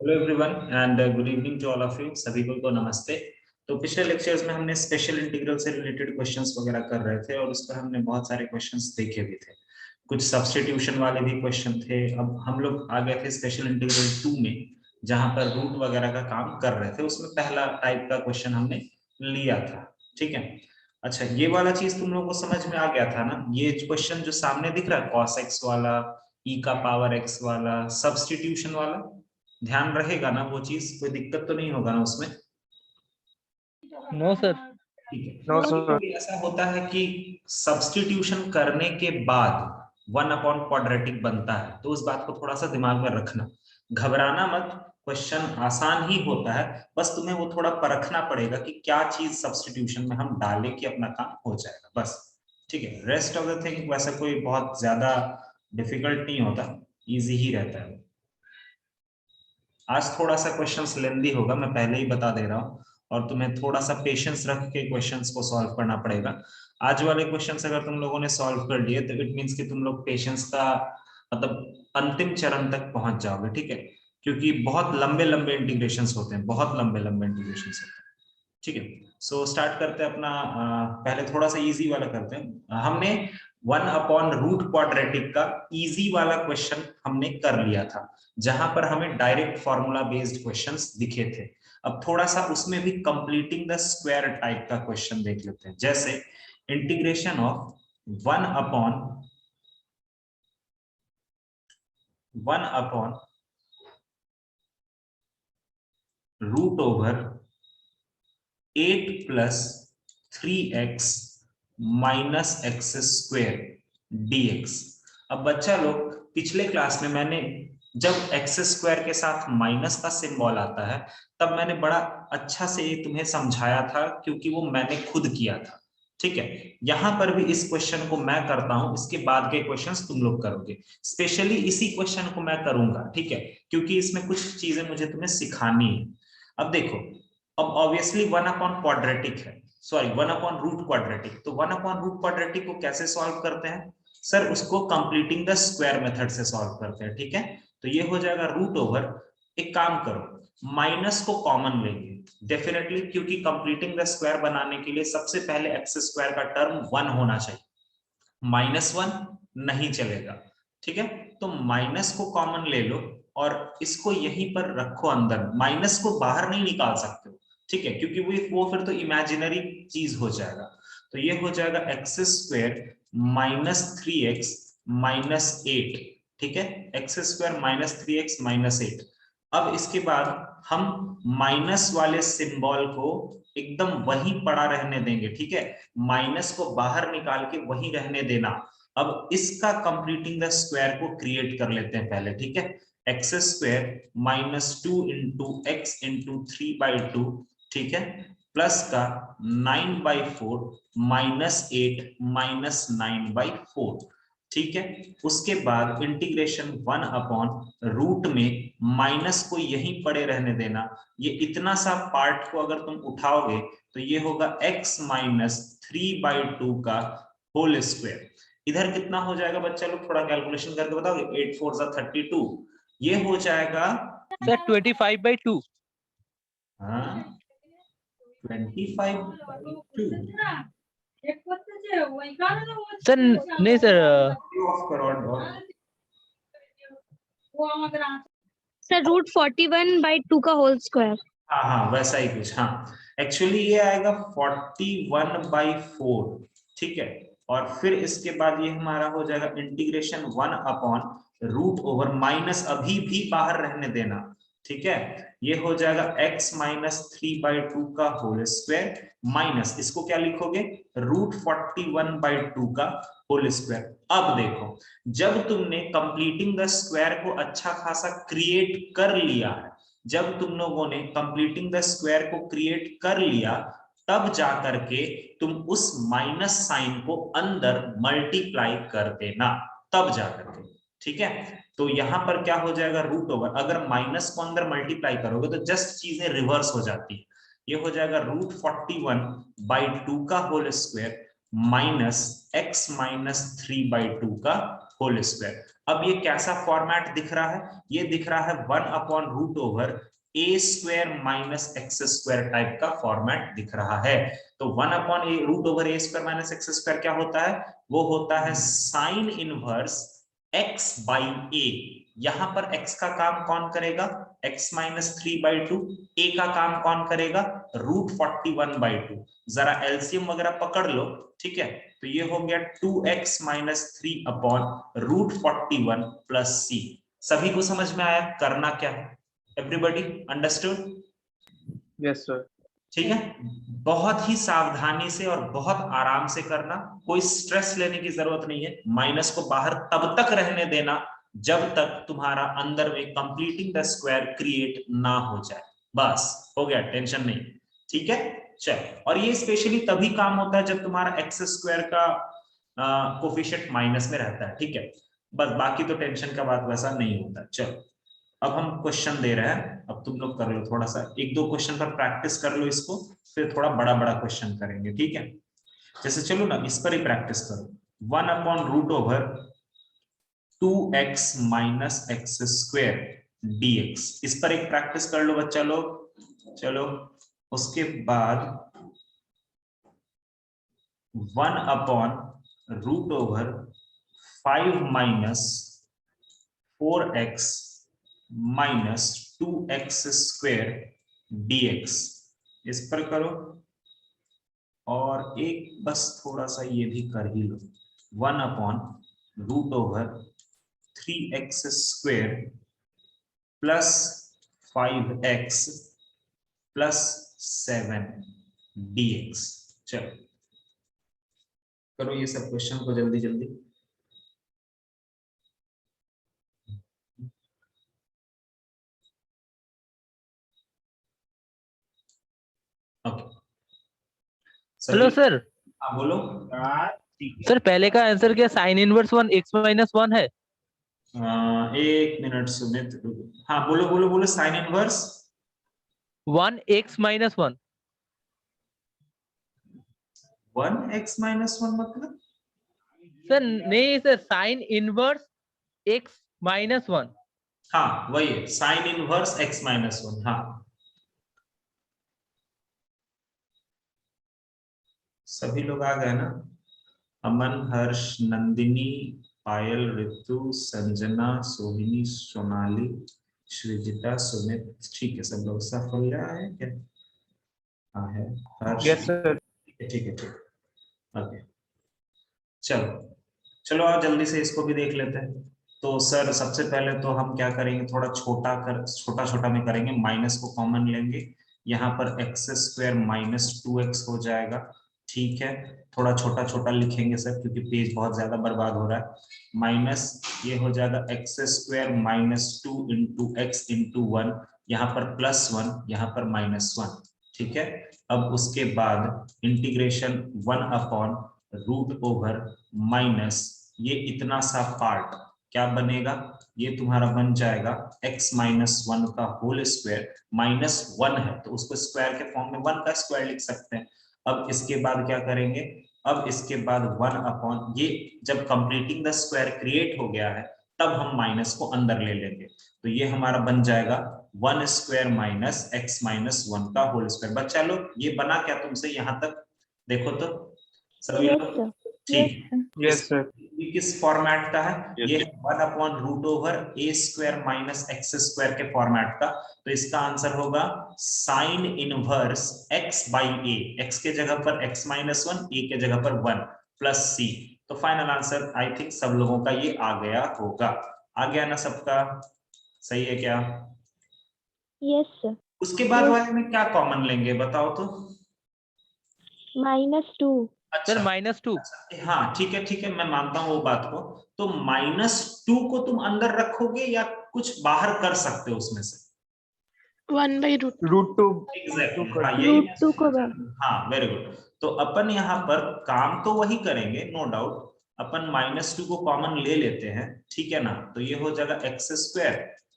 Hello everyone and good evening to all of you. सभी को नमस्ते। तो पिछले लेक्चर्स में हमने स्पेशल इंटीग्रल से रिलेटेड क्वेश्चंस वगैरह कर रहे थे और उस पर हमने बहुत सारे क्वेश्चंस देखे भी थे। कुछ सब्स्टिट्यूशन वाले भी क्वेश्चन थे। अब हम लोग आ गए थे स्पेशल इंटीग्रल 2 में, जहां पर रूट वगैरह का काम कर रहे थे। उसमें पहला टाइप का क्वेश्चन हमने लिया था। ठीक है। अच्छा, ये वाला चीज तुम लोगों को समझ में आ गया था ना? ये क्वेश्चन जो सामने दिख रहा है cos x वाला, e का पावर x वाला, सब्स्टिट्यूशन वाला, ध्यान रहेगा ना? वो चीज कोई दिक्कत तो नहीं होगा ना उसमें? No sir. ठीक है। नो कभी सर। कभी ऐसा होता है कि सब्स्टिट्यूशन करने के बाद 1 अपॉन क्वाड्रेटिक बनता है, तो उस बात को थोड़ा सा दिमाग में रखना। घबराना मत, क्वेश्चन आसान ही होता है। बस तुम्हें वो थोड़ा परखना पड़ेगा कि क्या चीज सब्स्टिट्यूशन में हम डालें कि अपना काम हो जाएगा, बस। ठीक है। रेस्ट ऑफ द थिंग वैसा कोई बहुत ज्यादा डिफिकल्ट नहीं होता, इजी ही रहता है। आज थोड़ा सा क्वेश्चंस लेंदी होगा, मैं पहले ही बता दे रहा हूँ, और तुम्हें थोड़ा सा पेशेंस रख के क्वेश्चंस को सॉल्व करना पड़ेगा। आज वाले क्वेश्चंस अगर तुम लोगों ने सॉल्व कर लिए तो इट मींस कि तुम लोग पेशेंस का मतलब अंतिम चरण तक पहुंच जाओगे। ठीक है, क्योंकि बहुत लंबे लंबे इंटीग्रेशंस होते हैं, बहुत लंबे लंबे इंटीग्रेशंस होते हैं। ठीक है। सो स्टार्ट करते हैं अपना। पहले थोड़ा सा इजी वाला करते हैं। हमने 1/√क्वाड्रेटिक का इजी वाला क्वेश्चन हमने कर लिया था, जहां पर हमें डायरेक्ट फॉर्मूला बेस्ड क्वेश्चंस दिखे थे। अब थोड़ा सा उसमें भी कंप्लीटिंग द स्क्वायर टाइप का क्वेश्चन देख लेते हैं। जैसे integration of 1/√8 + 3x - x² dx। अब बच्चा लोग, पिछले क्लास में मैंने जब एक्स स्क्वायर के साथ माइनस का सिंबल आता है तब मैंने बड़ा अच्छा से तुम्हें समझाया था, क्योंकि वो मैंने खुद किया था। ठीक है। यहां पर भी इस क्वेश्चन को मैं करता हूं, इसके बाद के क्वेश्चंस तुम लोग करोगे। स्पेशली इसी क्वेश्चन को मैं करूंगा, ठीक है, क्योंकि इसमें कुछ चीजें मुझे तुम्हें सिखानी है। अब देखो, अब ऑब्वियसली 1/क्वाड्रेटिक है, सॉरी 1/√क्वाड्रेटिक। तो 1/√क्वाड्रेटिक को कैसे सॉल्व करते हैं सर? उसको कंप्लीटिंग द स्क्वायर मेथड से सॉल्व करते हैं। ठीक है। तो ये हो जाएगा रूट ओवर, एक काम करो, माइनस को कॉमन लेंगे डेफिनेटली, क्योंकि कंप्लीटिंग द स्क्वायर बनाने के लिए सबसे पहले x² का टर्म 1 होना चाहिए, -1 नहीं चलेगा। ठीक है। तो माइनस को कॉमन ले लो और इसको यहीं पर रखो अंदर, माइनस को बाहर नहीं निकाल सकते हो। ठीक है, क्योंकि वो फिर तो इमेजिनरी चीज हो जाएगा। तो ये हो जाएगा x² - 3x - 8। ठीक है, x² - 3x - 8। अब इसके बाद हम माइनस वाले सिंबल को एकदम वहीं पड़ा रहने देंगे। ठीक है, माइनस को बाहर निकाल के वहीं रहने देना। अब इसका कंप्लीटिंग द स्क्वायर को क्रिएट कर लेते हैं पहले। ठीक है, x² - 2 × x × 3/2। ठीक है, प्लस का 9/4 -8 - 9/4। ठीक है, उसके बाद इंटीग्रेशन 1/रूट में माइनस को यहीं पड़े रहने देना। ये इतना सा पार्ट को अगर तुम उठाओगे तो ये होगा x - 3/2 का होल स्क्वायर। इधर कितना हो जाएगा बच्चा लोग? थोड़ा कैलकुलेशन करके बताओगे। 8 4 = 32, ये हो जाएगा सर 25/2। हाँ 25/2। सर नहीं सर, ऑफ करो और सर √41/2 का होल स्क्वायर। हाँ हाँ वैसा ही कुछ। हाँ एक्चुअली ये आएगा 41/4। ठीक है, और फिर इसके बाद ये हमारा हो जाएगा इंटीग्रेशन 1/√, माइनस अभी भी बाहर रहने देना। ठीक है, ये हो जाएगा x - 3/2 का होल स्क्वायर माइनस, इसको क्या लिखोगे? √41/2 का होल स्क्वायर। अब देखो, जब तुमने कंप्लीटिंग द स्क्वायर को अच्छा खासा क्रिएट कर लिया है, जब तुम लोगों ने कंप्लीटिंग द स्क्वायर को क्रिएट कर लिया, तब जाकर के तुम उस माइनस साइन को अंदर मल्टीप्लाई कर देना, तब जाकर के। ठीक है, तो यहां पर क्या हो जाएगा? रूट ओवर, अगर माइनस को अंदर मल्टीप्लाई करोगे तो जस्ट चीजें रिवर्स हो जाती है। ये हो जाएगा √41/2 का whole square minus x minus 3/2 का होल स्क्वायर। अब ये कैसा फॉर्मेट दिख रहा है? ये दिख रहा है 1/√ओवर a square minus x square type का फॉर्मेट दिख रहा है। तो 1/√ओवर a square minus x square क्या होता है? वो होता है sine inverse x by a. यहां पर x का काम कौन करेगा? x minus 3/2। a का काम कौन करेगा? √41/2। जरा एलसीएम वगैरह पकड़ लो, ठीक है? तो ये हो गया 2x माइनस 3/√41 प्लस c। सभी को समझ में आया करना क्या है? Everybody understood? Yes sir. ठीक है, बहुत ही सावधानी से और बहुत आराम से करना, कोई स्ट्रेस लेने की जरूरत नहीं है। माइनस को बाहर तब तक रहने देना जब तक तुम्हारा अंदर में कंप्लीटिंग द स्क्वायर क्रिएट ना हो जाए। बस हो गया, टेंशन नहीं, ठीक है? चल, और ये स्पेशली तभी काम होता है जब तुम्हारा एक्स स्क्वायर का कोफिशिएंट माइनस में रहता है, ठीक है? बस बाकी तो टेंशन का बात वैसा नहीं होता। चलो, अब हम क्वेश्चन दे रहे हैं, अब तुम लोग कर लो थोड़ा सा, एक दो क्वेश्चन पर प्रैक्टिस कर लो इसको, फिर थोड़ा बड़ा बड़ा क्वेश्चन करेंगे, ठीक है? जैसे चलो ना, इस पर ही प्रैक्टिस करो। 1/√ओवर 2x minus x square dx, इस पर एक प्रैक्टिस कर लो बच्चा लोग। चलो, उसके बाद 1/√ओवर 5 minus 4x minus 2x square dx, इस पर करो। और एक बस थोड़ा सा ये भी कर ही लो, 1/√ओवर 3x square plus 5x plus 7 dx। चलो करो ये सब क्वेश्चन को जल्दी जल्दी। Hello sir. हाँ बोलो। सर पहले का आंसर क्या साइन इनवर्स 1 x माइनस 1 है? एक मिनट सुमित, हाँ बोलो बोलो बोलो। Sine inverse 1 x minus 1। 1x minus 1 मतलब? सर नहीं sir, sign inverse x minus 1। हाँ वही है, साइन इनवर्स x माइनस 1। हाँ सभी लोग आ गए ना? अमन, हर्ष, नंदिनी, पायल, ऋतु, संजना, सोहिनी, सोनाली, श्रीजिता, सुमित, ठीक है सब लोग। साफल्य है क्या? हाँ है। हर्ष, यस सर। ठीक है ठीक, ओके। चलो चलो आओ जल्दी से इसको भी देख लेते हैं। तो सर सबसे पहले तो हम क्या करेंगे, थोड़ा छोटा छोटा में करेंगे, माइनस को कॉमन लेंगे। यहाँ पर एक्स स्क्वायर माइनस 2x हो जाएगा, ठीक है? थोड़ा छोटा छोटा लिखेंगे सर, क्योंकि पेज बहुत ज्यादा बर्बाद हो रहा है। माइनस ये हो जाएगा x square minus 2 into x into 1, यहाँ पर प्लस 1, यहाँ पर -1, ठीक है? अब उसके बाद इंटीग्रेशन 1/√ओवर माइनस ये इतना सा पार्ट क्या बनेगा? ये तुम्हारा बन जाएगा x माइनस 1 का होल स्क्वायर। -1 है तो उसको स्क्वायर के फॉर्म में 1 का स्क्वायर लिख सकते हैं। अब इसके बाद क्या करेंगे? अब इसके बाद 1 ये जब कंप्लीटिंग द स्क्वायर क्रिएट हो गया है तब हम माइनस को अंदर ले लेंगे, तो ये हमारा बन जाएगा 1 स्क्वायर माइनस x माइनस 1 का होल स्क्वायर। बच्चा लोग ये बना क्या तुमसे? यहाँ तक देखो तो सभी लोग, ठीक? Yes sir. ये किस फॉर्मेट का है? ये 1/√ओवर a square minus x square के फॉर्मेट का। तो इसका आंसर होगा sign inverse x by a, x के जगह पर x माइनस 1, a के जगह पर 1 प्लस c। तो फाइनल आंसर आई थिंक सब लोगों का ये आ गया होगा। आ गया ना सबका? सही है क्या? Yes sir. उसके बाद वाले में क्या कॉमन लेंगे बताओ तो? -2। सर अच्छा -2। हाँ ठीक है मैं मानता हूँ वो बात को। तो -2 को तुम अंदर रखोगे या कुछ बाहर कर सकते हो उसमें से? 1/√2। एग्जैक्टली हाँ यही मैं √2 को हाँ वेरी गुड। तो अपन यहाँ पर काम तो वही करेंगे नो डाउट। अपन -2 को कॉमन ले लेते हैं, ठीक है ना? तो ये हो जाएगा एक्स स्क्वायर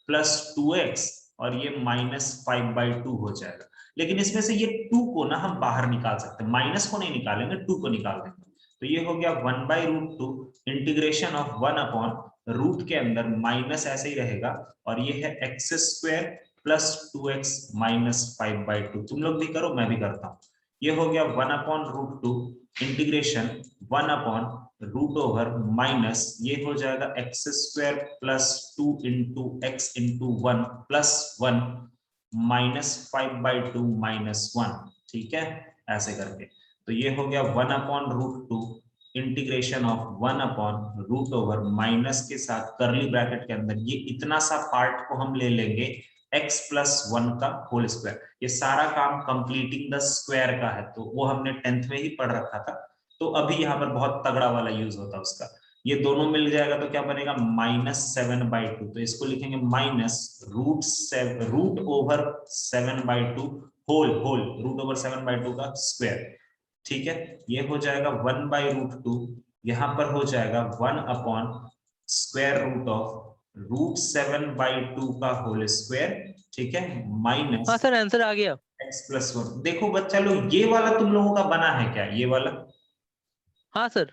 प्लस 2x और ये -5/2 हो जाएगा। लेकिन इसमें से ये 2 को ना हम बाहर निकाल सकते हैं, माइनस को नहीं निकालेंगे, 2 को निकाल देंगे। तो ये हो गया 1/√2 इंटीग्रेशन ऑफ 1 अपॉन रूट के अंदर माइनस ऐसे ही रहेगा और ये है x² प्लस 2x माइनस 5/2। तुम लोग भी करो, मैं भी करता हूँ। ये हो गया 1/√2 integration 1 upon root over minus ये हो जाएगा x² plus 2 into x into 1 plus 1 minus 5/2 minus 1। ठीक है, ऐसे करके। तो ये हो गया 1/√2 integration of 1 upon root over minus के साथ करली ब्रैकेट के अंदर ये इतना सा पार्ट को हम ले लेंगे x प्लस 1 का होल स्क्वायर। ये सारा काम कंप्लीटिंग द स्क्वायर का है, तो वो हमने 10th में ही पढ़ रखा था। तो अभी यहाँ पर बहुत तगड़ा वाला यूज होता है उसका। ये दोनों मिल जाएगा तो क्या बनेगा -7/2। तो इसको लिखेंगे root over 7/2 whole root over 7/2 का स्क्वायर। ठीक है, ये हो जाएगा 1/√2, यहाँ पर हो जाएगा 1 upon square root of root 7/2 का होल स्क्वायर। ठीक है, माइनस हाँ सर, आंसर आ गया। x plus 1। देखो बच्चा लोग, ये वाला तुम लोगों का बना है क्या, ये वाला? हाँ सर।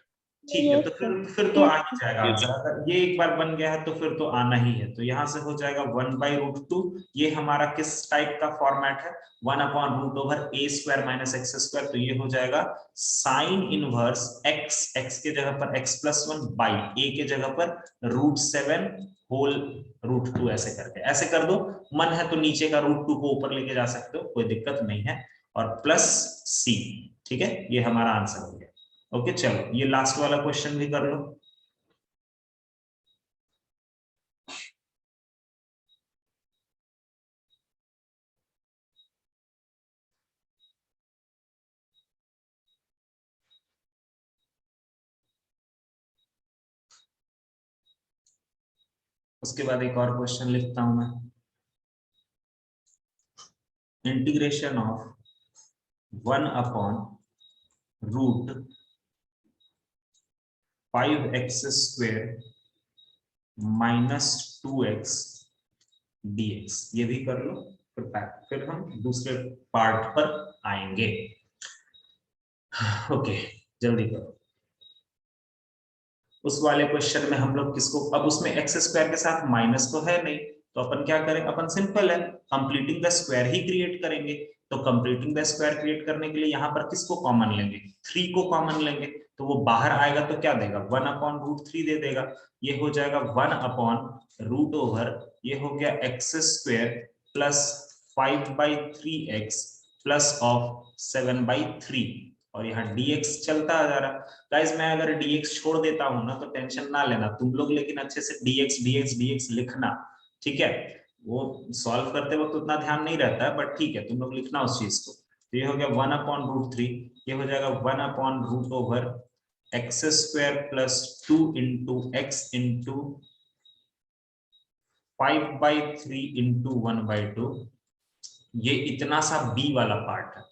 ठीक है, Yes, तो sir. फिर तो Yes, आ ही जाएगा आंसर। अगर ये एक बार बन गया है तो फिर तो आना ही है। तो यहाँ से हो जाएगा 1/√2। ये हमारा किस टाइप का फॉर्मेट है? 1 upon root over a² minus x²। तो ये हो जाएगा साइन इनवर्स x के जगह पर x प्लस 1 बाई a के जगह पर √7 होल √2। ऐसे करके ऐसे कर दो। मन है तो नीचे का √2 को ऊपर लेके जा सकते हो, कोई दिक्कत नहीं है। और प्लस c। ठीक है, ये हमारा आंसर हो गया। ओके, चलो ये लास्ट वाला क्वेश्चन भी कर लो। उसके बाद एक और क्वेश्चन लिखता हूं मैं। Integration of 1 upon root 5x² minus 2x dx। ये भी कर लो, फिर हम दूसरे पार्ट पर आएंगे। ओके, जल्दी करो। उस वाले क्वेश्चन में हम लोग किसको, अब उसमें x² के साथ माइनस तो है नहीं, तो अपन क्या करें? अपन सिंपल है, completing the square he create करेंगे। तो कंप्लीटिंग द स्क्वायर क्रिएट करने के लिए यहाँ पर किसको कॉमन लेंगे? 3 को कॉमन लेंगे। तो वो बाहर आएगा तो क्या देगा? 1/√3 दे देगा। ये हो जाएगा 1 अपॉन रूट ओवर, ये हो गया x² plus 5/3x plus of 7/3 और यहाँ dx चलता आ जा रहा। गाइस मैं अगर dx छोड़ देता हूं ना तो टेंशन ना लेना तुम लोग, लेकिन अच्छे से dx लिखना। ठीक है, वो सॉल्व करते वक्त उतना ध्यान नहीं रहता है, बट ठीक है तुम लोग लिखना उस चीज को। तो ये हो गया 1/√3, ये हो जाएगा 1 upon root over x² plus 2 into x into 5/3 into 1/2। ये इतना सा b वाला पार्ट है।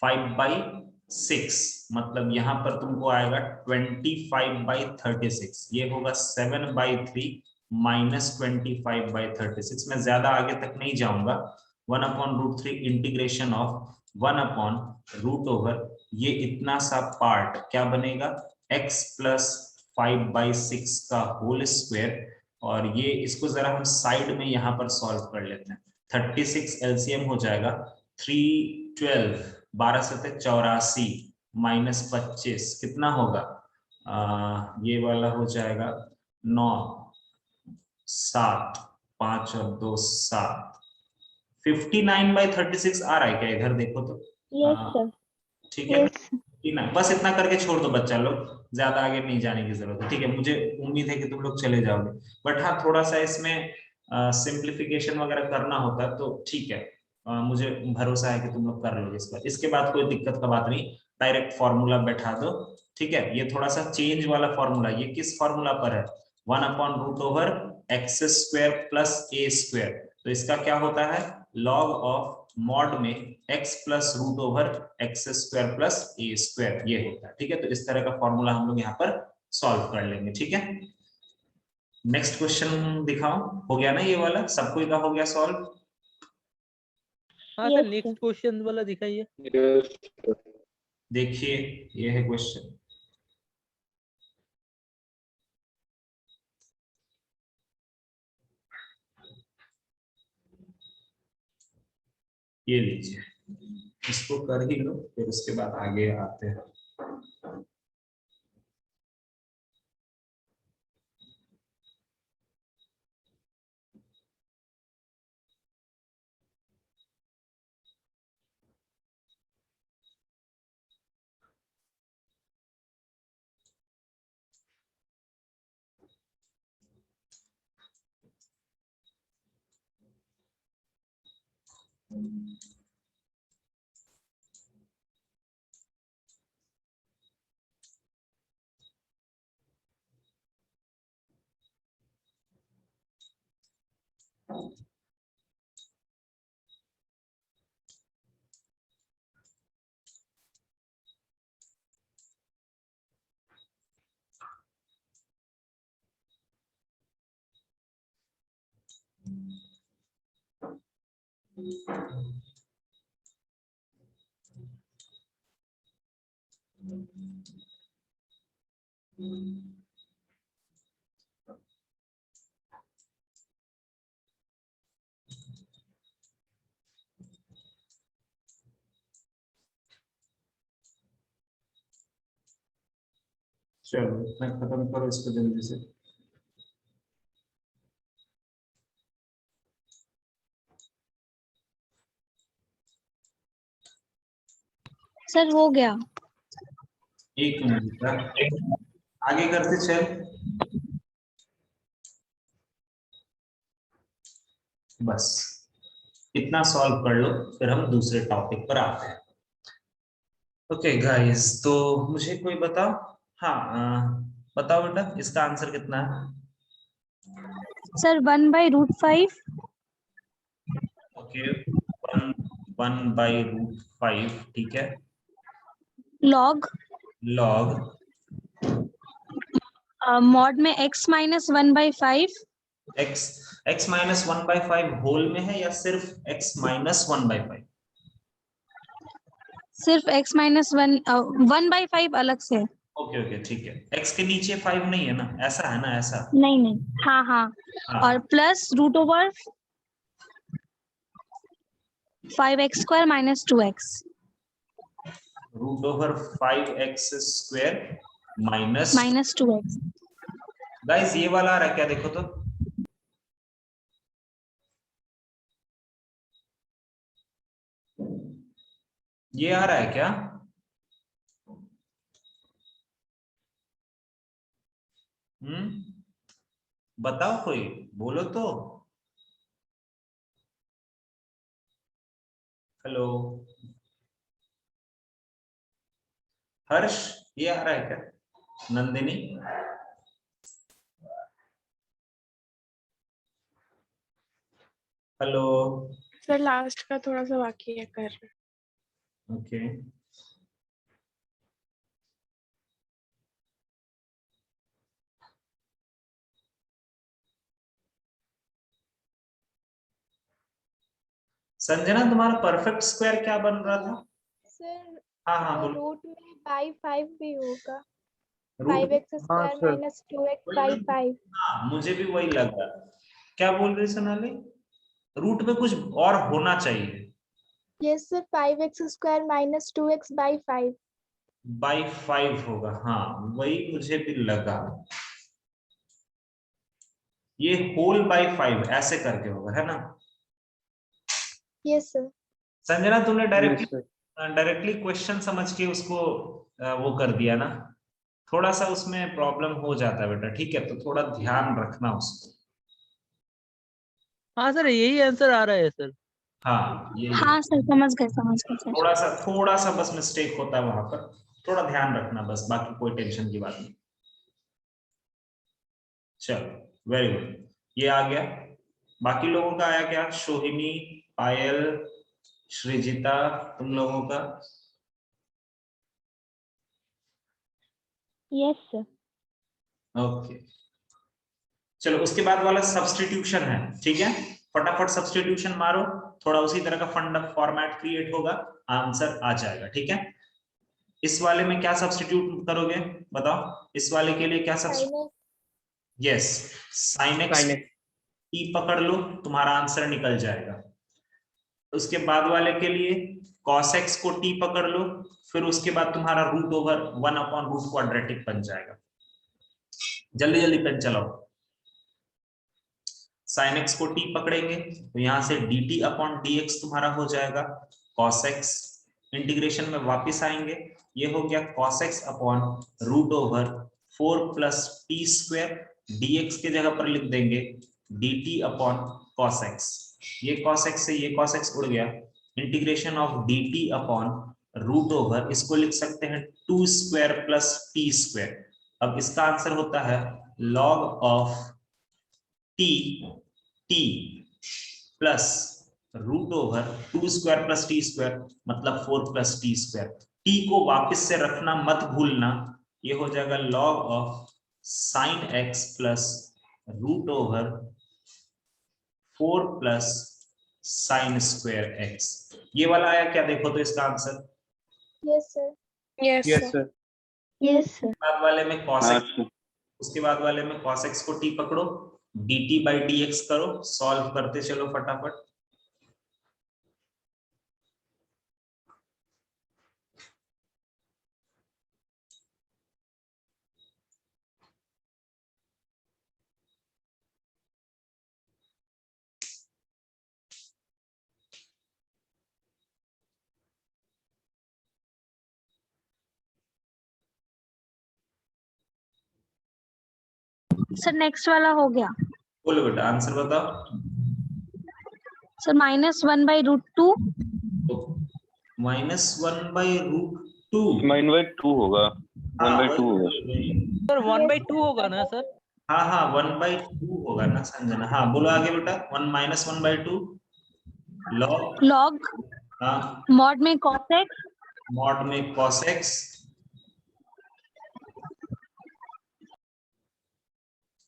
5/6 मतलब यहाँ पर तुमको आएगा 25/36। ये होगा 7/3 माइनस 25/36। मैं ज्यादा आगे तक नहीं जाऊंगा। 1/√3 integration of 1 upon root over ये इतना सा पार्ट क्या बनेगा? x प्लस 5/6 का होल स्क्वायर। और ये इसको जरा हम साइड में यहाँ पर सॉल्व कर लेते हैं। 36 एलसीएम हो जाएगा 312, 12 से 84 माइनस 25 कितना होगा? ये वाला हो जाएगा 9, 7, 5 और 2 7। 59/36 आ रहा है क्या? इधर देखो तो। Yes, sir. ठीक है, Yes. 59। बस इतना करके छोड़ दो बच्चा लोग, ज्यादा आगे नहीं जाने की जरूरत है। ठीक है, मुझे उम्मीद है कि तुम लोग चले जाओगे, बट हाँ थोड़ा सा इसमें सिंप्लीफिकेशन वगैरह करना होता है तो ठीक है। मुझे भरोसा है कि तुम लोग कर लोगे इसके बाद कोई दिक्कत का बात नहीं। डायरेक्ट फॉर्मूला बैठा दो। ठीक है, ये थोड़ा सा चेंज वाला फॉर्मूला, ये किस फॉर्मूला पर है? 1/√x² plus a²। तो इसका क्या होता है? लॉग ऑफ मॉड में x plus root over x² plus a², ये होता है। ठीक है, तो इस तरह का फॉर्मूला हम लोग यहाँ पर सॉल्व कर लेंगे। ठीक है, नेक्स्ट क्वेश्चन दिखाओ। हो गया ना ये वाला? सबको का हो गया सॉल्व? हाँ Yes, sir, sir. Next question वाला दिखाइए। Yes, sir. देखिए ये है क्वेश्चन। ये लीजिए, इसको कर ही लो, फिर उसके बाद आगे आते हैं। चलो इतना खत्म करो इसको जल्दी से। सर हो गया। एक मिनट का आगे करते चल। बस इतना सॉल्व कर लो, फिर हम दूसरे टॉपिक पर आते हैं। ओके गाइस, तो मुझे कोई बताओ। हाँ बताओ बेटा, इसका आंसर कितना है? सर 1/√5 ओके, 1/√5, ठीक है। लॉग लॉग मॉड में x minus 1/5 x, x minus 1/5 whole में है या सिर्फ x माइनस 1/5? सिर्फ x माइनस 1/5 अलग से। ओके ओके ठीक है, x के नीचे 5 नहीं है ना, ऐसा है ना, ऐसा। नहीं नहीं, हाँ हाँ, हाँ, और plus √5x² minus 2x। √5x² minus. Minus 2x। Guys ये वाला आ रहा है क्या, देखो तो। ये आ रहा है क्या? बताओ, कोई बोलो तो। हेलो हर्ष, ये आ रहा है क्या? नंदिनी, हेलो। सर लास्ट का थोड़ा सा बाकी है कर। ओके संजना, तुम्हारा परफेक्ट स्क्वायर क्या बन रहा था? सर हाँ हाँ बोलो। रूट में बाई 5 भी होगा। रूट, 5x² हाँ सर। Minus 2x/5। हाँ मुझे भी वही लग रहा है। क्या बोल रही सोनाली? रूट में कुछ और होना चाहिए। Yes sir, 5x² minus 2x/5। By 5 होगा, हाँ वही मुझे भी लगा। ये होल बाई 5 ऐसे करके होगा, है ना? Yes sir. संजना तुमने यस सर। डायरेक्टली क्वेश्चन समझ के उसको वो कर दिया ना। थोड़ा सा उसमें प्रॉब्लम हो जाता है बेटा, ठीक है, तो थोड़ा ध्यान रखना उसको। हाँ सर, यही आंसर आ रहा है सर। हाँ ये हाँ सर, समझ गए सर। थोड़ा सा बस मिस्टेक होता है वहां पर, थोड़ा ध्यान रखना बस, बाकी कोई टेंशन की बात नहीं। चलो वेरी गुड, ये आ गया। बाकी लोगों का आया क्या? सोहिनी, पायल, श्रीजिता, तुम लोगों का? Yes sir. ओके चलो, उसके बाद वाला सब्स्टिट्यूशन है, ठीक है। फटाफट सब्स्टिट्यूशन मारो, थोड़ा उसी तरह का फंड फॉर्मेट क्रिएट होगा, आंसर आ जाएगा, ठीक है। इस वाले में क्या सब्स्टिट्यूट करोगे बताओ? इस वाले के लिए क्या substitute? Yes, sin x Sin x। ई पकड़ लो, तुम्हारा आंसर निकल जाएगा। उसके बाद वाले के लिए cos x को t पकड़ लो, फिर उसके बाद तुम्हारा √1/√, क्वाड्रेटिक बन जाएगा। जल्दी जल्दी पेन चलाओ। sin x को t पकड़ेंगे तो यहां से dt/dx तुम्हारा हो जाएगा cos x। इंटीग्रेशन में वापस आएंगे, ये हो गया cos x/√4 + t², dx के जगह पर लिख देंगे dt/cos x। ये cos x से ये cos x उड़ गया, इंटीग्रेशन ऑफ dt/√, इसको लिख सकते हैं 2² + t²। अब इसका आंसर होता है log of t plus √2² + t², मतलब 4 + t²। t को वापस से रखना मत भूलना, ये हो जाएगा log of sin x plus √4 + sin² x। ये वाला आया क्या, देखो तो इसका answer. Yes, sir. Yes, sir. Yes, sir. बाद वाले में cos हाँ x, सर। उसके बाद वाले में cos x को t पकड़ो, dt/dx करो, सॉल्व करते चलो फटाफट। सर नेक्स्ट वाला हो गया बोलो बेटा, आंसर बताओ। सर -1/√2। -1/√2। -1/2 होगा, 1/2 होगा। सर 1/2 होगा ना सर? हाँ हाँ 1/2 होगा ना संजना। हाँ बोलो आगे बेटा। -1/2 log, log हाँ mod में cos x, mod में cos x,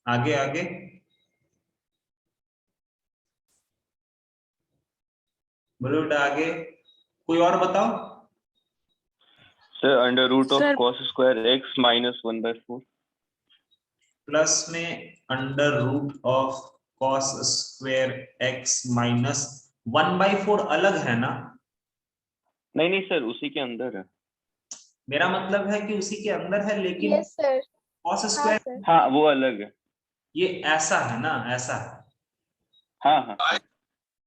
आगे आगे बोलो बेटा आगे, कोई और बताओ। Sir √of Sir. cos² x -1/4। Plus में √of cos² x -1/4 अलग है ना? नहीं सर, उसी के अंदर है। मेरा मतलब है कि उसी के अंदर है, लेकिन Yes, sir. cos² हाँ, sir. हाँ वो अलग है। ये ऐसा है ना, ऐसा है। हाँ हाँ।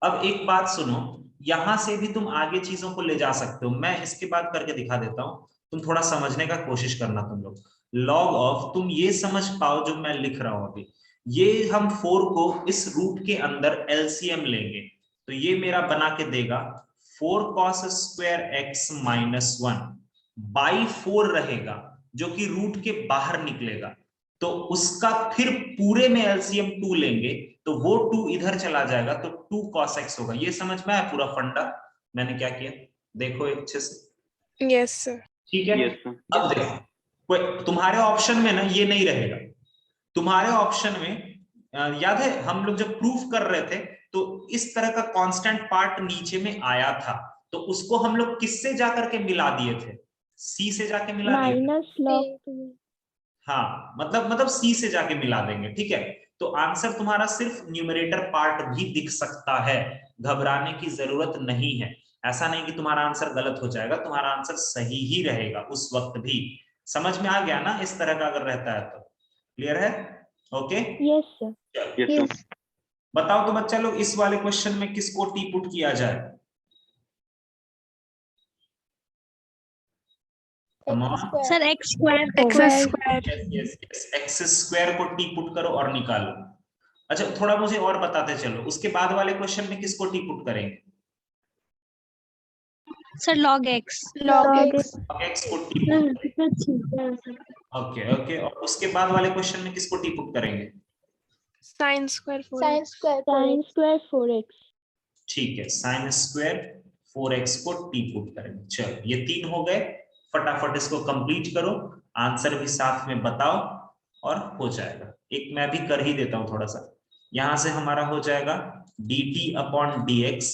अब एक बात सुनो, यहां से भी तुम आगे चीजों को ले जा सकते हो, मैं इसके बाद करके दिखा देता हूं, तुम थोड़ा समझने का कोशिश करना तुम लोग। log ऑफ, तुम ये समझ पाओ जो मैं लिख रहा हूं अभी, ये हम 4 को इस रूट के अंदर एलसीएम लेंगे, तो ये मेरा बना के देगा 4 cos² x -1/4 रहेगा, जो कि रूट के बाहर निकलेगा, तो उसका फिर पूरे में एलसीएम 2 लेंगे, तो वो 2 इधर चला जाएगा, तो 2 cos x होगा। ये समझ में आया पूरा फंडा मैंने क्या किया, देखो अच्छे से। Yes, sir. ठीक है। Yes, sir. अब देखो, कोई तुम्हारे ऑप्शन में ना ये नहीं रहेगा, तुम्हारे ऑप्शन में याद है हम लोग जब प्रूफ कर रहे थे तो इस तरह का कांस्टेंट पार्ट नीचे में आया था, तो उसको हम लोग किससे जाकर के मिला दिए थे, सी से जाके मिला दिए थे। Minus log. हाँ मतलब सी से जाके मिला देंगे, ठीक है। तो आंसर तुम्हारा सिर्फ न्यूमरेटर पार्ट भी दिख सकता है, घबराने की जरूरत नहीं है। ऐसा नहीं कि तुम्हारा आंसर गलत हो जाएगा, तुम्हारा आंसर सही ही रहेगा उस वक्त भी। समझ में आ गया ना इस तरह का अगर रहता है तो? क्लियर है? Okay. Yes, sir. Yes, sir. बताओ तो बच्चा लोग, इस वाले क्वेश्चन में किसको टी पुट किया जाए? सर x² x² को टी पुट करो और निकालो। अच्छा थोड़ा मुझे और बताते चलो, उसके बाद वाले क्वेश्चन में किसको टी पुट करेंगे? Sir log x। Log x. x को टी पुट, ओके। और उसके बाद वाले क्वेश्चन में किसको टी पुट करेंगे? Sin square 4x. ठीक है, sin² 4x को टी पुट करेंगे। चलो ये 3 हो गए, फटाफट इसको कंप्लीट करो, आंसर भी साथ में बताओ और हो जाएगा। एक मैं भी कर ही देता हूं थोड़ा सा, यहां से हमारा हो जाएगा dt/dx,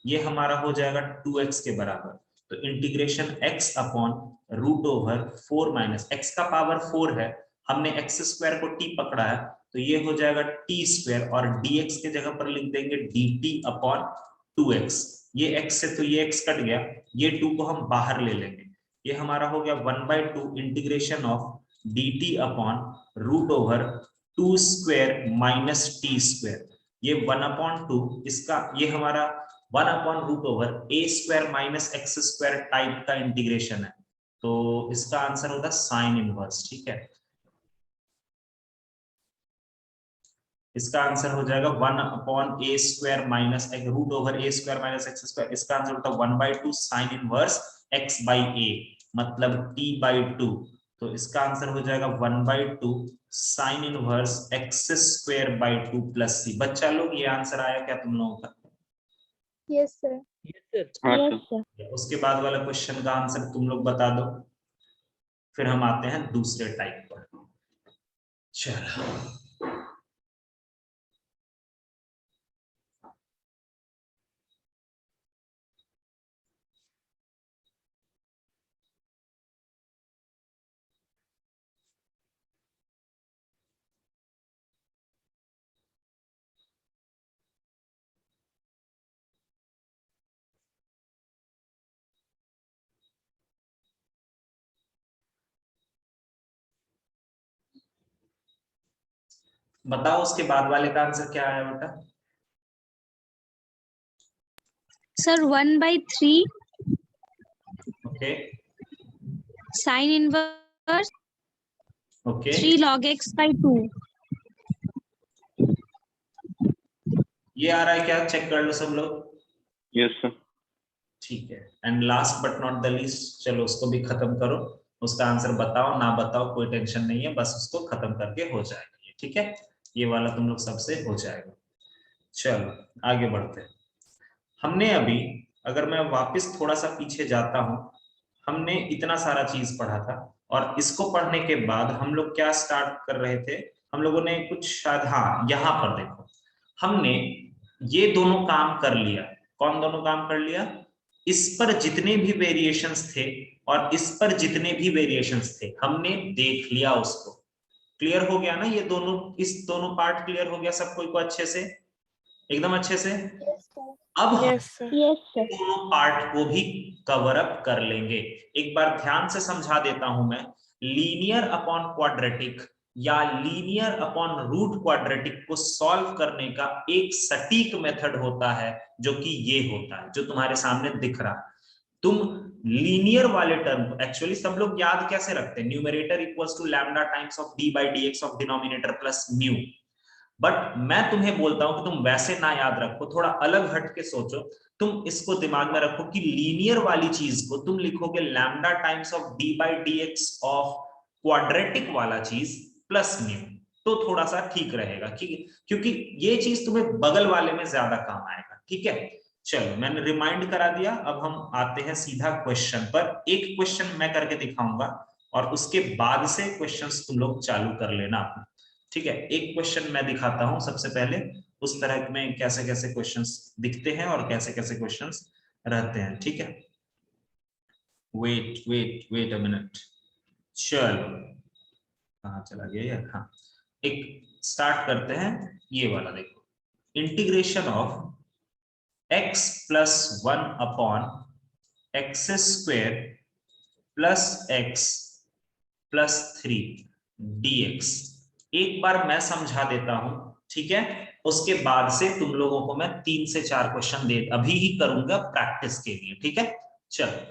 ये हमारा हो जाएगा 2x के बराबर, तो इंटीग्रेशन x/√4 - x का पावर 4 है, हमने x² को t पकड़ा है, तो ये हो जाएगा t² और dx के जगह पर लिख देंगे dt/2x। ये x से तो ये x कट गया, ये 2 को हम बाहर ले लेंगे, ये हमारा हो गया 1/2 integration of dt upon root over 2 square minus t square. ये 1/2 इसका ये हमारा 1/रूट over a square minus x square type का इंटीग्रेशन है, तो इसका आंसर होगा साइन इनवर्स। ठीक है, इसका आंसर हो जाएगा 1/a square minus root over a square minus x square. इसका आंसर होता है 1/2 साइन इनवर्स x/a मतलब t/2। तो इसका आंसर हो जाएगा 1/2 sign inverse x square by 2 plus c। बच्चा लोग ये आंसर आया क्या तुम लोगों का? Yes sir. Yes sir. हाँ यस सर। सर। उसके बाद वाला क्वेश्चन का आंसर तुम लोग बता दो, फिर हम आते हैं दूसरे टाइप पर। चलो बताओ उसके बाद वाले का आंसर क्या आया बेटा? Sir 1/3 okay sine inverse okay 3 log x/2। ये आ रहा है क्या? चेक कर लो सब लोग। Yes sir. ठीक है, and last but not the least, चलो उसको भी खत्म करो। उसका आंसर बताओ ना बताओ कोई टेंशन नहीं है, बस उसको खत्म करके हो जाएगा ये। ठीक है, ये वाला तुम लोग सबसे हो जाएगा। चलो आगे बढ़ते हैं। हमने अभी, अगर मैं वापस थोड़ा सा पीछे जाता हूं, हमने इतना सारा चीज पढ़ा था और इसको पढ़ने के बाद हम लोग क्या स्टार्ट कर रहे थे? हम लोगों ने कुछ शायद, हाँ यहाँ पर देखो, हमने ये दोनों काम कर लिया। कौन दोनों काम कर लिया? इस पर जितने भी वेरिएशंस थे और इस पर जितने भी वेरिएशंस थे हमने देख लिया उसको। क्लियर हो गया ना ये दोनों? इस दोनों पार्ट क्लियर हो गया सब कोई को अच्छे से, एकदम अच्छे से? अब हम यस सर। दोनों पार्ट को भी कवर अप कर लेंगे। एक बार ध्यान से समझा देता हूं मैं। लीनियर अपॉन क्वाड्रेटिक या लीनियर अपॉन रूट क्वाड्रेटिक को सॉल्व करने का एक सटीक मेथड होता है, जो कि ये होता है जो तुम्हारे सामने दिख रहा है। तुम लीनियर वाले टर्म एक्चुअली सब लोग याद कैसे रखते हैं? Numerator equals to lambda times of d by dx of denominator plus mu. But मैं तुम्हें बोलता हूं कि तुम वैसे ना याद रखो, थोड़ा अलग हट के सोचो। तुम इसको दिमाग में रखो कि लीनियर वाली चीज को तुम लिखोगे lambda times of d by dx of quadratic वाला चीज प्लस म्यू, तो थोड़ा सा ठीक रहेगा, क्योंकि ये चीज तुम्हें बगल वाले में ज्यादा काम आएगा। ठीक है, चलो मैंने रिमाइंड करा दिया। अब हम आते हैं सीधा क्वेश्चन पर। एक क्वेश्चन मैं करके दिखाऊंगा और उसके बाद से क्वेश्चंस तुम लोग चालू कर लेना अपना। ठीक है, एक क्वेश्चन मैं दिखाता हूं सबसे पहले, उस तरह में कैसे कैसे क्वेश्चंस दिखते हैं और कैसे कैसे क्वेश्चंस रहते हैं। ठीक है, वेट अ मिनट। चलो कहाँ चला गया यार? हाँ, एक स्टार्ट करते हैं ये वाला। देखो, integration of x plus 1 upon x square plus x plus 3 dx। एक बार मैं समझा देता हूं, ठीक है? उसके बाद से तुम लोगों को मैं 3 से 4 क्वेश्चन अभी ही करूंगा प्रैक्टिस के लिए। ठीक है, चलो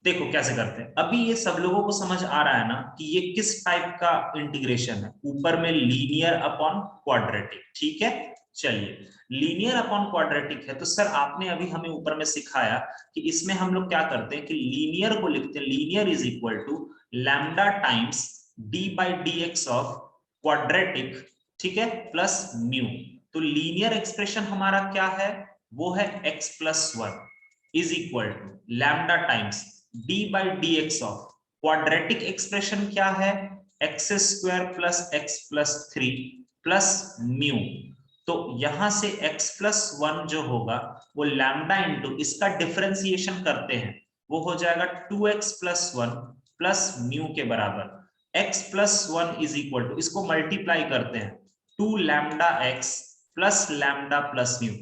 देखो कैसे करते हैं। अभी ये सब लोगों को समझ आ रहा है ना कि ये किस टाइप का इंटीग्रेशन है? ऊपर में लीनियर अपॉन क्वाड्रेटिक। ठीक है, चलिए लीनियर अपॉन क्वाड्रेटिक है तो सर आपने अभी हमें ऊपर में सिखाया कि इसमें हम लोग क्या करते हैं कि लीनियर को लिखते हैं, linear is equal to lambda times d by dx of quadratic, ठीक है, प्लस म्यू। तो लीनियर एक्सप्रेशन हमारा क्या है? वो है x plus 1 is equal to lambda times d by dx of quadratic expression क्या है? X square plus x plus 3 plus mu. तो यहां से x प्लस 1 जो होगा वो लैम्डा इंटू इसका डिफरेंशिएशन करते हैं, वो हो जाएगा 2x प्लस 1 प्लस म्यू के बराबर। x plus 1 is equal to, इसको मल्टीप्लाई करते हैं, 2 lambda x plus lambda plus mu.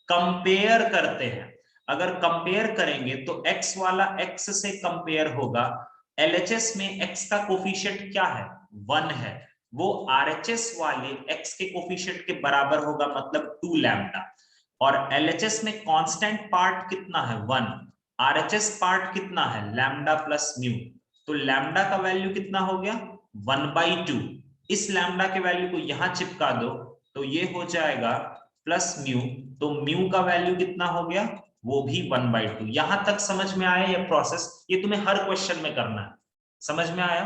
Compare करते हैं, अगर कंपेयर करेंगे तो x वाला x से कंपेयर होगा। LHS में x का कोफिशिएंट क्या है? 1 है, वो RHS वाले x के कोफिशिएंट के बराबर होगा, मतलब 2 लैम्डा। और LHS में कांस्टेंट पार्ट कितना है? 1। RHS पार्ट कितना है? Lambda plus mu. तो लैम्डा का वैल्यू कितना हो गया? 1/2। इस लैम्डा के वैल्यू को यहां चिपका दो तो ये हो जाएगा प्लस म्यू। तो म्यू का वैल्यू कितना हो गया? वो भी 1/2। यहां तक समझ में आया ये प्रोसेस? ये तुम्हें हर क्वेश्चन में करना है। समझ में आया?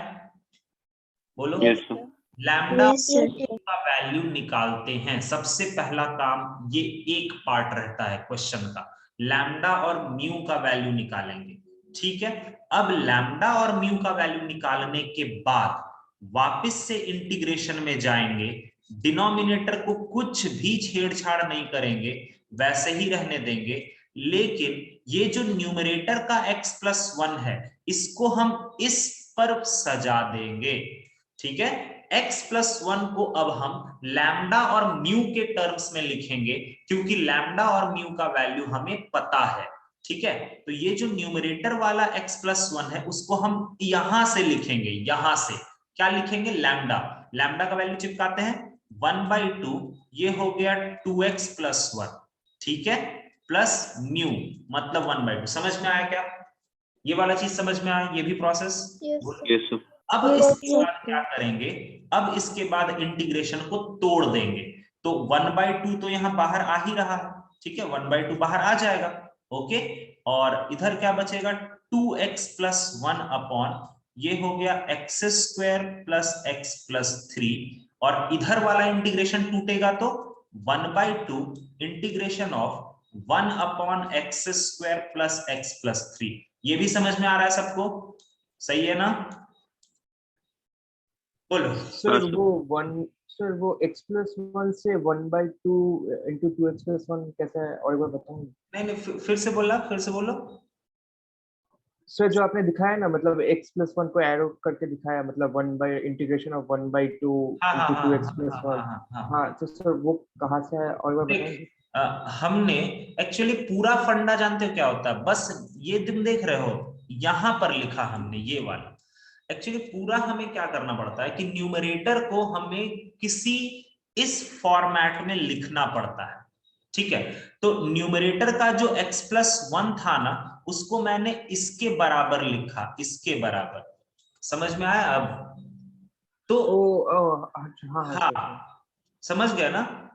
बोलो। Yes sir. Lambda Yes, sir. का वैल्यू निकालते हैं, सबसे पहला काम ये एक पार्ट रहता है क्वेश्चन का, लैम्डा और म्यू का वैल्यू निकालेंगे। ठीक है, अब लैम्डा और म्यू का वैल्यू निकालने के बाद वापस से इंटीग्रेशन में जाएंगे। डिनोमिनेटर को कुछ भी छेड़छाड़ नहीं करेंगे, वैसे ही रहने देंगे। लेकिन ये जो न्यूमरेटर का x+1 है, इसको हम इस पर सजा देंगे। ठीक है, x+1 को अब हम लैम्डा और म्यू के टर्म्स में लिखेंगे, क्योंकि लैम्डा और म्यू का वैल्यू हमें पता है। ठीक है, तो ये जो न्यूमरेटर वाला x+1 है उसको हम यहां से लिखेंगे। यहां से क्या लिखेंगे? लैम्डा। लैम्डा का वैल्यू चिपकाते हैं 1/2, ये हो गया 2x+1। ठीक है, प्लस म्यू मतलब 1/2। समझ में आया क्या? ये वाला चीज समझ में आया? ये भी process. Yes, sir. Yes sir. अब Yes, इसके yes, बाद क्या करेंगे? अब इसके बाद इंटीग्रेशन को तोड़ देंगे। तो 1/2 तो यहां बाहर आ ही रहा है। ठीक है, 1/2 बाहर आ जाएगा। ओके, और इधर क्या बचेगा? 2x+1 अपॉन ये हो गया x² प्लस x+3। और इधर वाला इंटीग्रेशन टूटेगा तो 1/2 integration of 1 upon x² plus x+3। ये भी समझ में आ रहा है सबको? सही है ना? बोलो। सर वो x+1 से 1/2 into 2x+1 कैसा है, और एक बार बताएंगे? नहीं, फिर से बोला, फिर से बोलो। सर जो आपने दिखाया ना, मतलब x+1 को एरो करके दिखाया, मतलब 1/2 हाँ हाँ into हाँ 2x+1। हाँ हाँ। हाँ, तो सर वो कहाँ से है, और एक बार बताएंगे? देख, हमने एक्चुअली पूरा फंडा जानते हो क्या होता है? बस ये तुम देख रहे हो, यहां पर लिखा हमने ये वाला। एक्चुअली पूरा हमें क्या करना पड़ता है कि न्यूमरेटर को हमें किसी इस फॉर्मेट में लिखना पड़ता है। ठीक है, तो न्यूमरेटर का जो x+1 था ना, उसको मैंने इसके बराबर लिखा, इसके बराबर। समझ में आया अब? तो अच्छा, हाँ हाँ सर। हाँ, समझ गया ना?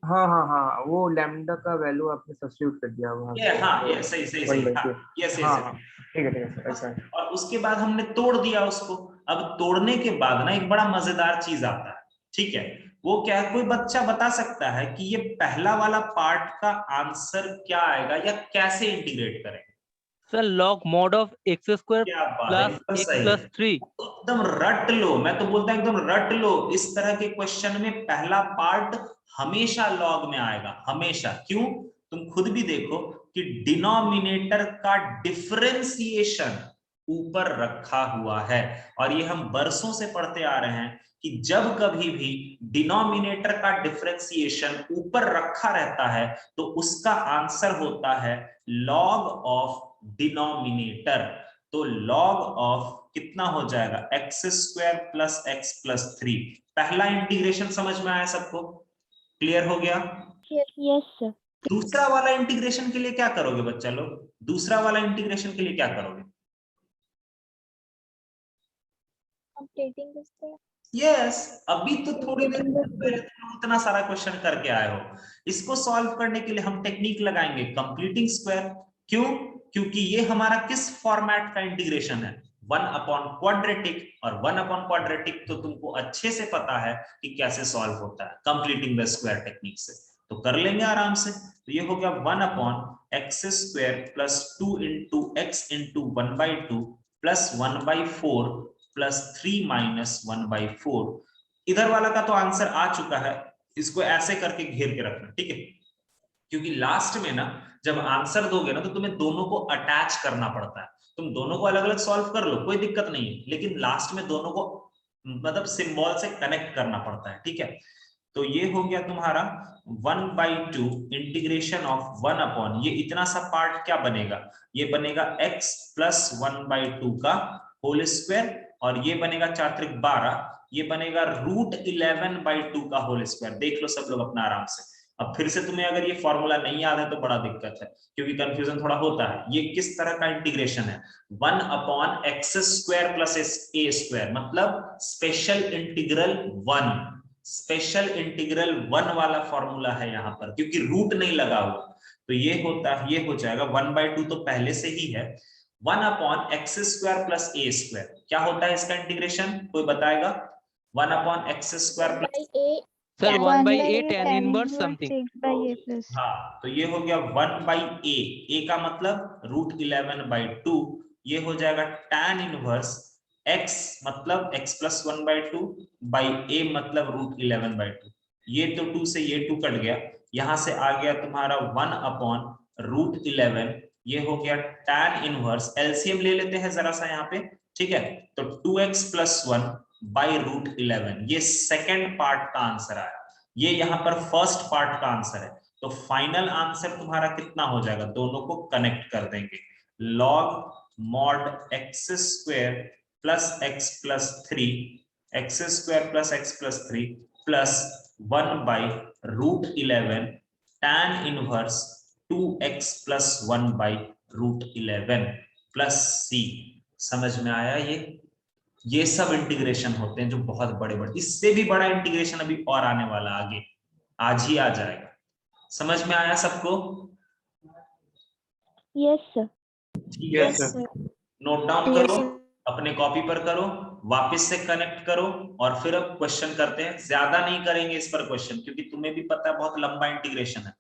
हाँ हाँ हाँ, वो लैम्डा का वैल्यू आपने सब्स्टिट्यूट कर दिया वहाँ ये पे, हाँ, तो ये सही सही 1/2। हाँ, यस हाँ यस। हाँ, ठीक है सर, ऐसा है। और उसके बाद हमने तोड़ दिया उसको। अब तोड़ने के बाद ना एक बड़ा मजेदार चीज आता है। ठीक है, वो क्या है? कोई बच्चा बता सकता है कि ये पहला वाला पार्ट का आंसर क्या आएगा, या कैसे इंटीग्रेट करेंगे? Sir log mod of x² क्या बात है, प्लस एकदम x सही। प्लस 3। एकदम रट लो, मैं तो बोलता हूं एकदम रट लो। इस तरह के क्वेश्चन में पहला पार्ट हमेशा लॉग में आएगा, हमेशा। क्यों? तुम खुद भी देखो कि डिनोमिनेटर का डिफरेंशिएशन ऊपर रखा हुआ है, और ये हम बरसों से पढ़ते आ रहे हैं कि जब कभी भी डिनोमिनेटर का डिफरेंशिएशन ऊपर रखा रहता है तो उसका आंसर होता है लॉग ऑफ डिनोमिनेटर। तो लॉग ऑफ कितना हो जाएगा? x² plus x+3। पहला इंटीग्रेशन समझ में आया सबको? क्लियर हो गया? yes, sir. दूसरा वाला इंटीग्रेशन के लिए क्या करोगे बच्चा लोग? दूसरा वाला इंटीग्रेशन के लिए क्या करोगे? Completing this thing. यस, अभी तो थोड़ी देर पहले तुम इतना सारा क्वेश्चन करके आए हो। इसको सॉल्व करने के लिए हम टेक्निक लगाएंगे कंप्लीटिंग स्क्वायर। क्यों? क्योंकि ये हमारा किस फॉर्मेट का इंटीग्रेशन है? 1 अपॉन क्वाड्रेटिक। और 1 अपॉन क्वाड्रेटिक तो तुमको अच्छे से पता है कि कैसे सॉल्व होता है, कंप्लीटिंग द स्क्वायर टेक्निक से। तो कर लेंगे आराम से। तो ये हो गया 1 upon x² plus 2 into x into 1/2 plus 1/4 plus 3 minus 1/4। इधर वाला का तो आंसर आ चुका है, इसको ऐसे करके घेर के रखना। ठीक है, क्योंकि लास्ट में ना जब आंसर दोगे ना तो तुम्हें दोनों को अटैच करना पड़ता है। तुम दोनों को अलग अलग सॉल्व कर लो, कोई दिक्कत नहीं है, लेकिन लास्ट में दोनों को मतलब सिंबल से कनेक्ट करना पड़ता है। ठीक है, तो ये हो गया तुम्हारा 1/2 इंटीग्रेशन ऑफ 1 अपॉन, ये इतना सा पार्ट क्या बनेगा, ये बनेगा x प्लस 1/2 का होल स्क्वायर, और ये बनेगा 4 त्रिक 12, ये बनेगा √11/2 का होल स्क्वायर। देख लो सब लोग अपना आराम से। अब फिर से तुम्हें अगर ये फॉर्मूला नहीं याद है तो बड़ा दिक्कत है, क्योंकि कंफ्यूजन थोड़ा होता है। ये किस तरह का इंटीग्रेशन है, 1 अपॉन एक्स स्क्वायर प्लस ए स्क्वायर, मतलब स्पेशल इंटीग्रल 1, स्पेशल इंटीग्रल 1 वाला फॉर्मूला है यहाँ पर, क्योंकि रूट नहीं लगा हुआ। तो ये होता है, ये हो जाएगा 1/2 तो पहले से ही है, 1 अपॉन एक्स स्क्वायर प्लस ए स्क्वायर। क्या होता है इसका इंटीग्रेशन, कोई बताएगा? 1 upon x square plus, sir 1/a tan tan inverse inverse something. 6/a plus. हाँ तो ये हो गया 1/a, a का मतलब √11/2, ये हो जाएगा tan इनवर्स x मतलब x प्लस 1/2 बाई a मतलब √11/2। ये तो 2 से ये 2 कट गया, यहां से आ गया तुम्हारा 1 अपॉन √11, ये हो गया tan इनवर्स, एलसीएम ले लेते हैं जरा सा यहाँ पे, ठीक है। तो 2x प्लस 1 बाई √11, ये सेकेंड पार्ट का आंसर आया, ये यहाँ पर फर्स्ट पार्ट का आंसर है। तो फाइनल आंसर तुम्हारा कितना हो जाएगा, दोनों को कनेक्ट कर देंगे, log mod x square plus x plus 3, x square plus x plus 3 plus 1 by √11 tan inverse 2x plus 1 by √11 plus c। समझ में आया? ये सब इंटीग्रेशन होते हैं जो बहुत बड़े बड़े, इससे भी बड़ा इंटीग्रेशन अभी और आने वाला, आगे आज ही आ जाएगा। समझ में आया सबको? Yes, sir. ठीक है, Yes, sir. नोट डाउन करो, अपने कॉपी पर करो, वापस से कनेक्ट करो, और फिर अब क्वेश्चन करते हैं। ज्यादा नहीं करेंगे इस पर क्वेश्चन, क्योंकि तुम्हें भी पता है बहुत लंबा इंटीग्रेशन है।